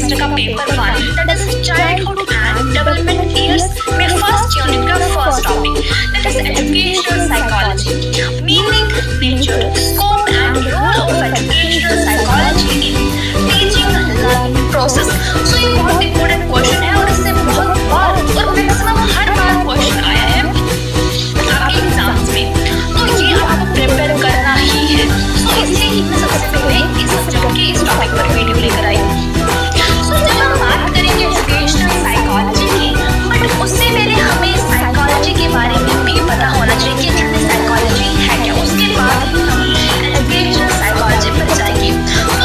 Semester का paper 1 that is childhood and development years में first unit का first topic that is educational psychology, meaning, nature, scope and role of educational psychology in teaching learning process. So ये बहुत important question है और इससे बहुत बार और मैक्सिमम हर बार question आया है आपके एग्जाम्स में, तो ये आपको प्रिपेयर करना ही है। सो इसलिए ही मैं सबसे पहले इस सब्जेक्ट के इस टॉपिक पर वीडियो लेकर आई। सो जब हम बात करेंगे एजुकेशनल साइकोलॉजी की, बट उससे पहले हमें साइकोलॉजी के बारे में भी पता होना चाहिए कि जनरल साइकोलॉजी है क्या, उसके बाद ही हम एजुकेशनल साइकोलॉजी पर जाएंगे।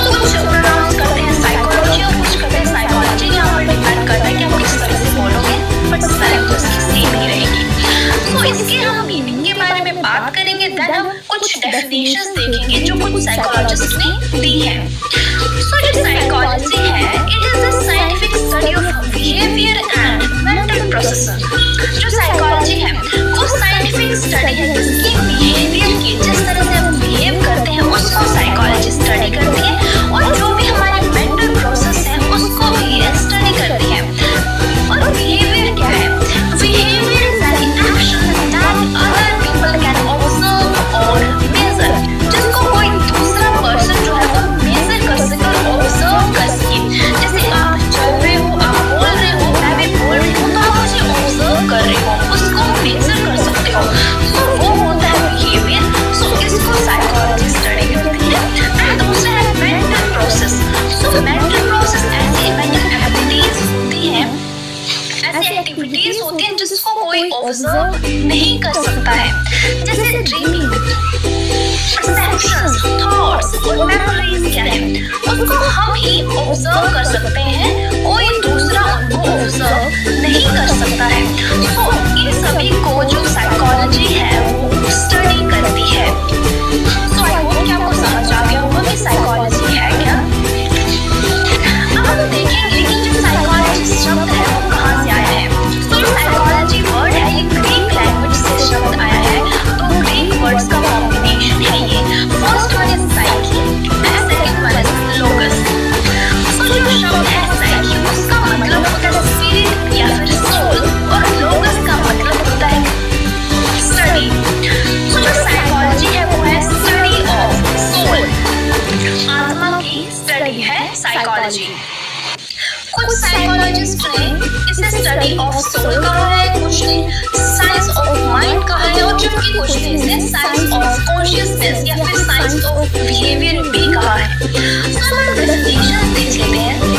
तो कुछ प्रोनाउंस करते हैं साइकोलॉजी और कुछ करते हैं साइकोलॉजी, यहाँ पर डिपेंड करता है कि आप किस तरह से बोलोगे, बट साइकोलॉजी उसकी सेम ही रहेगी। तो इसके हम मीनिंग के बारे में बात करेंगे, देन हम कुछ डेफिनेशंस देखेंगे जो कुछ साइकोलॉजिस्ट ने दी है। सो जो साइकोलॉजी है, it is the scientific study of behaviour and mental process. जो साइकोलॉजी है वो साइंटिफिक स्टडी है जिसकी बिहेवियर की, जिस तरह से हम बिहेव करते हैं उसको साइकोलॉजी स्टडी करती है, और जो भी हमारे मेंटल प्रोसेस है उसको भी स्टडी करती है। और बिहेवियर क्या है? Behaviour is an action that other people can observe और मेजर, जिसको कोई दूसरा पर्सन जो है वो मेजर कर सके और ऑब्जर्व कर सके। जैसे आप चल रहे हो, आप बोल रहे हो, मैं भी बोल रही हूँ, तो आप मुझे ऑब्जर्व कर रहे हो, उसको मेजर कर सकते हो, तो वो होता है बिहेवियर। सो इसको साइकोलॉजी स्टडी करती है। एंड दूसरा है mental process. So mental process ऐसी मेंटल एक्टिविटीज होती हैं, ऐसी एक्टिविटीज होती हैं जिसको कोई ऑब्जर्व नहीं कर सकता है, जैसे ड्रीमिंग, परसेप्शंस, थॉट्स और मेमोरीज क्या है, उसको हम ही ऑब्जर्व कर सकते हैं, कोई दूसरा उनको ऑब्जर्व नहीं कर सकता है। तो इन सभी को जो साइकोलॉजी है वो स्टडी करती है। सो आई होप कि आपको समझ आ गया होगा कि साइकोलॉजी है क्या। अब हम देखेंगे कि जो साइकोलॉजी शब्द है वो कहाँ से आया है। तो साइकोलॉजी वर्ड है, ये ग्रीक लैंग्वेज से शब्द आया है, तो ग्रीक वर्ड्स का कॉम्बिनेशन है ये। First one is psyche and second one is logos. तो जो शब्द है साइकी उसका मतलब होता है स्पिरिट या फिर सोल, और लोगस का मतलब होता है स्टडी। तो जो साइकोलॉजी है वो है स्टडी ऑफ सोल, आत्मा की स्टडी है साइकोलॉजी। कुछ साइकोलॉजिस्ट ने इसे स्टडी ऑफ सोल कहा है, कुछ ने साइंस ऑफ माइंड कहा है, और जबकि कुछ ने इसे साइंस ऑफ कॉन्शियसनेस या फिर साइंस ऑफ बिहेवियर भी कहा है। तो हम डेफिनेशंस देख लेते हैं।